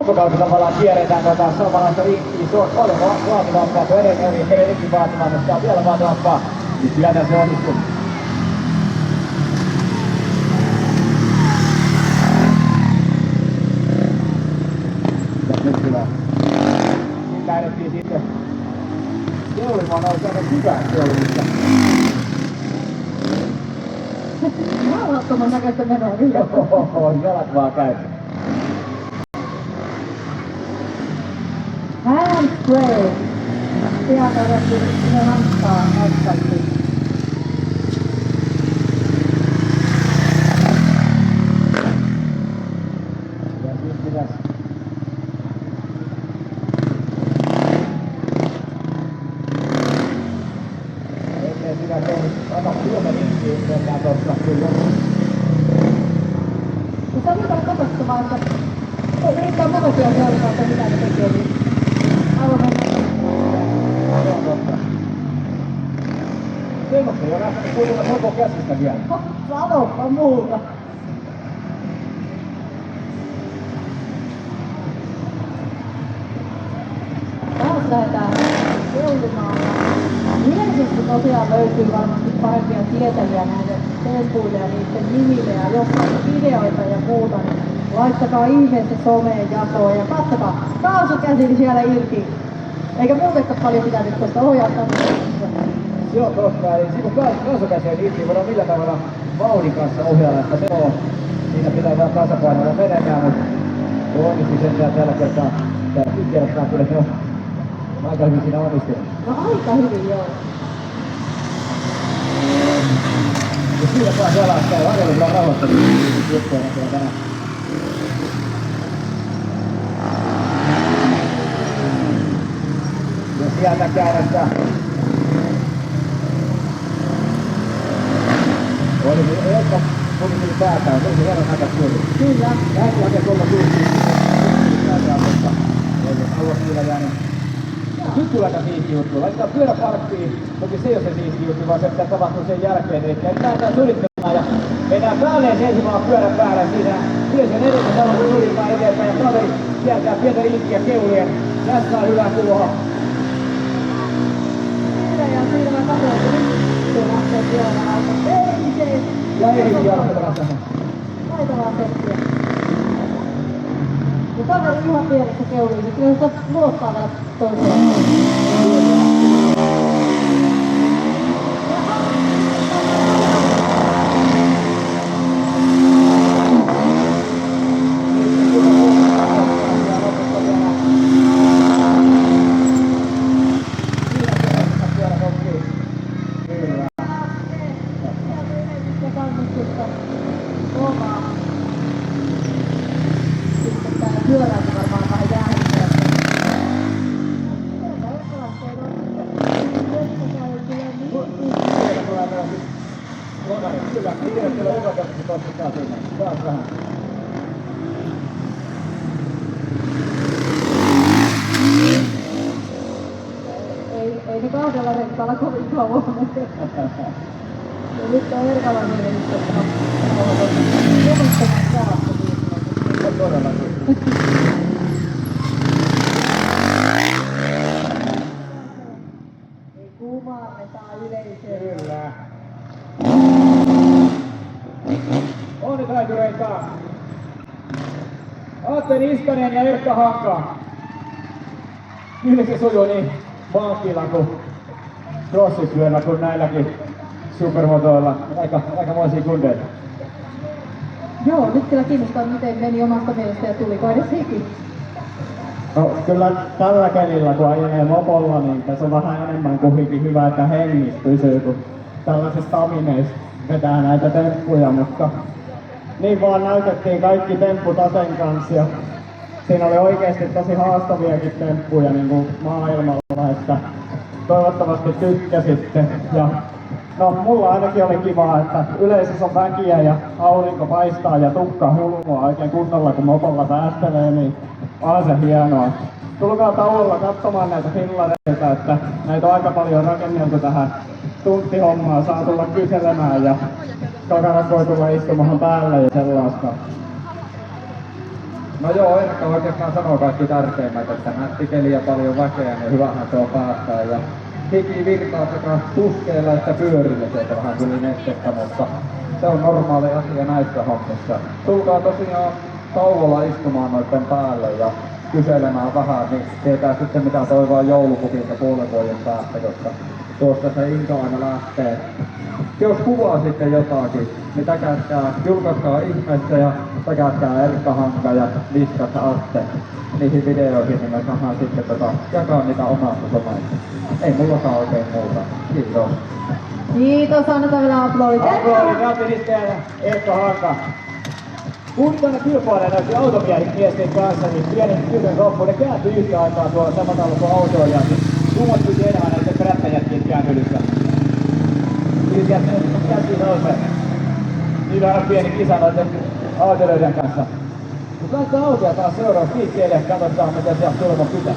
loppukausi tavallaan kierretään suomalaista rinkkiä paljon vaativampaa kuin edellinenkin vaatimaan, mutta on vielä vaativampaa. Niin kyllä se onnistuu. Ja nyt kyllä lähdettiin sitten Keulimaan oikein hyvää Keulista. Maalattoman näköistä menoa kyllä. Oho, jalat vaan käy. Handspray. Ihan odotti sinne hanskaa asfalttiin. Ja siis pitäis ennen sitä tehnyt aika Suomen intiin mennään tossa kyllä. Ja se oli kyllä katsottavaa, että yrittää monopia seurata, että mitä ne tekee, niin aivan mennä. Se on totta. Semmoista ei ole lähtenyt kuitenkaan koko käsistä vielä. Sanoppa muuta. Taas lähdetään Keulimaan. Yleisesti tosiaan löytyy varmasti parempia tietäjiä näille tempuille ja niiden nimille. Ja jos on videoita ja muuta, niin laittakaa ihmeessä someen jakoon ja katsokaa kaasukäsili siellä irti. Eikä muutenkaan paljon pitänyt tuosta ohjaustamisesta. Se on totta, eli siinä kun kaasukäseen irti, voidaan millä tavalla vauhdin kanssa ohjailla, että se on. Siinä pitää vähän tasapainoilla menemään, mutta onnisti sen tällä kertaa. Täällä tykkäänsä kyllä se on aika hyvin siinä onnistunut. No aika hyvin joo. Ja siinä taas jalas käy, Arjella kyllä rauhoittanut juttuja näköjään tänään. Ja sieltä käännetään. Oli Elkka tuli päätään, se oli hieman aika suuri. Kyllä. Lähti hakee tuolla suuri. Päätään, mutta ei halua kyllä jäänyt. Nyt tulee aika siisti juttu. Laitetaan pyörä parkkiin. Toki se ei ole se siisti juttu, vaan se pitää tapahtua sen jälkeen. Eli lähdetään suunnittelemaan ja mennään päälleen seisomaan pyörän päällä. Siinä yleisön edessä saadaan suunniltaan eteenpäin ja kaveri kiertää pientä linkkiä keulien. Tässä on hyvä tuohon. Siinä mä katsoin, että nyt se lähtee pyörän alta. Ei se! Ja ei jarrutella tähän. Taitavaa settiä. Ja kaveri ihan pienessä keuliin, kyllä se luottaa vielä toiseen. Pyöräänkin varmaan vähän jäänyt. Kyllä, tiedät, että hyvä käsittää toista taas vähän. Ei ne kahdella renkaalla kovin kauan. Ja nyt on erkalla mielestä, että on huomattavan saattu. On todellakin. Ei kuumaannetaan yleisöön. Kyllä. Onni taitureita. Atte Niskanen ja Erkka Hanka. Kyllä se sujuu niin vankilla kuin crossisyöllä kuin näilläkin supermotoilla. Aikamoisia kundeita. Joo, nyt kyllä kiinnostaa, miten meni omasta mielestä ja tuliko edes hiki. No kyllä tällä kelillä kun ajelee mopolla, niin tässä on vähän enemmän kuitenkin hyvä, että hengissä pysyy, kun tällaisesta tamineista vetää näitä temppuja, mutta niin vaan näytettiin kaikki tempput Aten kanssa ja siinä oli oikeasti tosi haastaviakin temppuja niin kuin maailmalla, että toivottavasti tykkäsitte. Ja no, mulla ainakin oli kiva, että yleisössä on väkiä ja aurinko paistaa ja tukka hulmua oikein kunnolla, kun mopolla päästelee, niin on se hienoa. Tulkaa tauolla katsomaan näitä fillareita, että näitä on aika paljon rakenneltu tähän tunttihommaan. Saa tulla kyselemään ja kakarat voi tulla istumaan päälle ja sellaista. No joo, Erkka oikeastaan sanoo kaikki tärkeimmät, että nätti keli ja paljon väkeä, niin hyvähän se on päästää. Ja hiki virtaa sekä puskeilla että pyörillä, sieltä vähän tuli nestettä, mutta se on normaali asia näissä hommissa. Tulkaa tosiaan tauolla istumaan noiden päälle ja kyselemään vähän, niin tietää sitten mitä toivoa joulupukilta puolen vuoden päästä, koska tuosta se Inka aina lähtee. Jos kuvaa sitten jotakin, niin täkätkää, julkaiskaa ihmeessä ja täkätkää Erkka Hanka ja Niskassa Atte niihin videoihin, niin me saadaan sitten jakaa niitä omasta somesta. Ei mullakaan oikein muuta. Kiitos. Kiitos, annetaan vielä aplodit. Aplodit Rapidista ja Erkka Hanka. Kun tänne kilpailee näiden automiesten kanssa, niin pieni kysymys loppu. Ne kääntyi yhtä aikaa tuolla samalla kuin autoilijat. Kummat piti enemmän näiden prättäjätkien kääntelyssä. Käytiin nousee. Niillä on pieni kisa noiden autoilijoiden kanssa. Mutta laittaa autoja taas seuraavaksi liikkeelle ja katsotaan miten siellä tulevan pitää.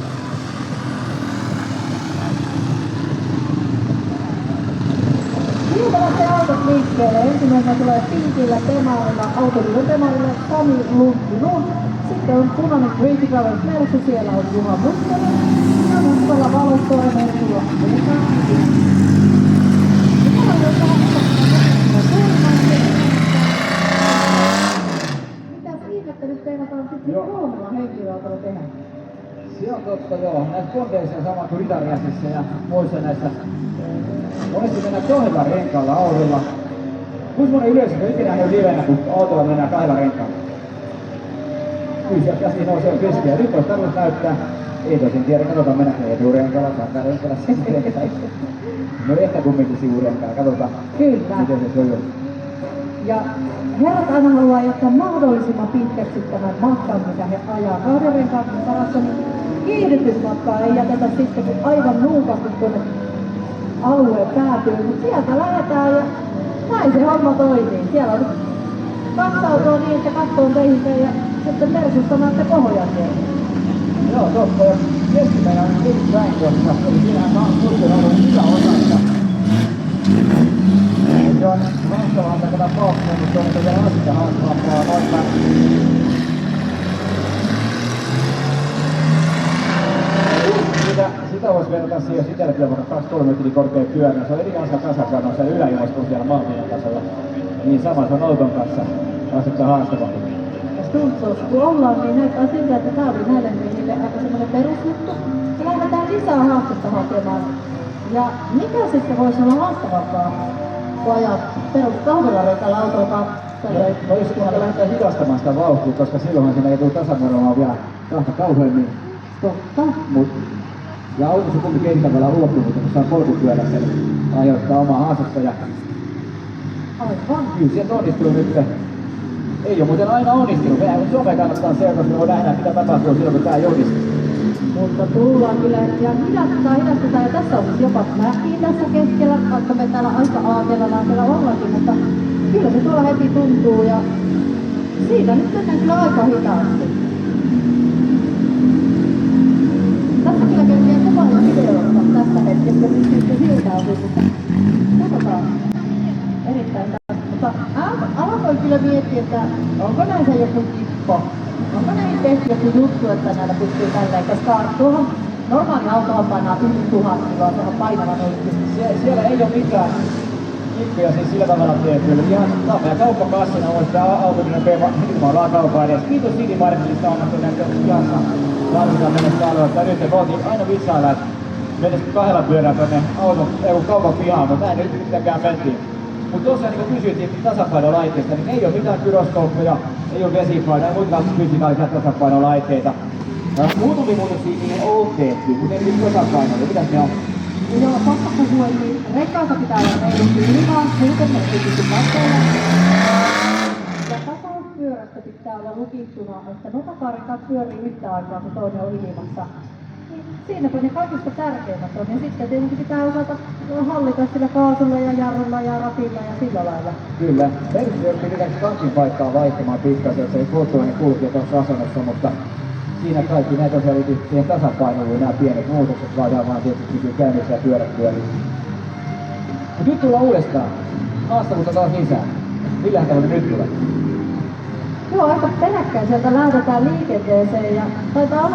Liikutaan se autot liikkeelle. Ensimmäisenä tulee pinkillä temarilla, autoilijoiden temarilla Sami Lundin. Sitten on punainen Crazy Travels Mersu, siellä on Juha Mukkonen. Ja mustalla valostoinen Mersulla. Mitäs ihmettä nyt teinataan sitten kolmella henkilöautolla tehdä? Se on totta joo. Näissä kondeissa on sama kuin Italiassa ja muissa näissä. Monesti mennään kahdella renkaalla autolla. Kuinka monen yleisö on ikinä nähnyt livenä, kun autolla mennään kahdella renkaalla? Kyllä sieltä käsi nousee keskiä. Nyt olisi tarvitse näyttää. Ei tosin tiedä, katsotaan mennäänkö eturenkaalla, takarenkaalla, sivurenkaalla. No ehkä kumminkin sivurenkaalla, katsotaan. Kyllä. Miten se sujuu. Ja herrat aina haluaa jättää mahdollisimman pitkäksi tämän matkan, mitä he ajaa. Kahden renkaan varassa, niin kiihdytysmatkaa ei jätetä sitten aivan nuukasti tuonne alueen päätyyn. Mutta sieltä lähdetään ja näin se homma toimii. Siellä on kaksi autoa niin, että katto on teihin ja sitten Mersusta näette pohjan teille. Joo, totta. Ja keskimeillä on Big Bang tuossa. Eli siinähän on kurkin ollut hyvä osa. Se on haastavaa tätä paukkuun, mutta se on vielä asista haastavampaa noin päin. Sitä voisi verrata siihen, jos itselläkin on vaikka 2-3 metriä korkea pyörä. Se on eri kanssa tasapainoa siellä yläilmassa kuin siellä maantien tasolla. Niin sama se on auton kanssa asetta haastavampi. Stuntsossa kun ollaan, niin näyttää siltä, että tää oli näille miehille aika semmoinen perusjuttu. Ja lähdetään lisää haastetta hakemaan. Ja mikä sitten voisi olla haastavampaa, kun ajaa perus kahdella reikalla autoa kanssa? No jos kun lähdetään hidastamaan sitä vauhtia, koska silloinhan siinä ei tule tasaveroa vielä kahta kauheammin. Totta. Ja autossa kumminkin kentävällä ulottuvuutta, kun saa polkupyörässä, aiheuttaa omaa haastetta. Ja Aivan. kyllä sieltä onnistuu nyt. Ei ole muuten aina onnistunut. Meidän Suomeen kannattaa seurata, me voi nähdä mitä tapahtuu silloin, kun tää ei onnistu. Mutta tullaan kyllä ja hidastetaan. Ja tässä on jopa mäki tässä keskellä, vaikka me täällä aika aatelalaisella ollakin, mutta kyllä se tuolla heti tuntuu ja siitä nyt mennään kyllä aika hitaasti. Tässä kyllä kerkeä kuvaa ja videoita tästä hetkestä, sitten siltä osin, mutta katsotaan. Erittäin tästä. Mutta alkoi kyllä miettiä, että onko näissä joku kippo? Onko näin tehty joku juttu, että näillä pystyy tälleen, koska tuohon normaali autohan painaa yli 1000 kiloa, se on painava noitti. Siellä ei ole mitään kippuja siis sillä tavalla tehty. Eli ihan meidän kauppakassina on sitä autominen ilmailua kauppaa edes. Kiitos City Marketista annettu näitä jassa. Tarvitaan mennessä alueella, että nyt me voitiin aina vitsailla, että mennessä kahdella pyörää tuonne kaupan pihaan, mutta näin nyt mitenkään mentiin. Mutta tosiaan niin kun kysyttiin tasapainolaitteista, niin ei ole mitään gyroskooppeja, ei ole vesipainoja, ei muita fysikaalisia tasapainolaitteita. Muutamia muutoksia niihin on tehty, mutta ei nyt tasapainoja. Mitäs ne on? Joo, pakko puhua, niin rekkaansa pitää olla reilusti ilmaa, muuten ne ei pysty katsoilla. Ja tasauspyörästä pitää olla lukittuna, että nopakaarikat pyörii yhtä aikaa, kun toinen on ilmassa. Siinäpä ne kaikista tärkeimmät on. Ja sitten tietenkin pitää osata hallita sillä kaasulla ja jarrulla ja ratilla ja sillä lailla. Kyllä. Mersu joutui lisäksi kankin paikkaa vaihtamaan pikkasen, että se ei polttoaine kulkea tuossa asennossa, mutta siinä kaikki näitä tosiaan liittyy siihen tasapainoiluun nämä pienet muutokset, vaan tietysti pysyy käynnissä ja pyörät pyörii. Mut nyt tullaan uudestaan. Haastavuutta taas lisää. Millähän tavalla nyt tulee? Joo, aika peräkkäin sieltä lähdetään liikenteeseen ja taitaa olla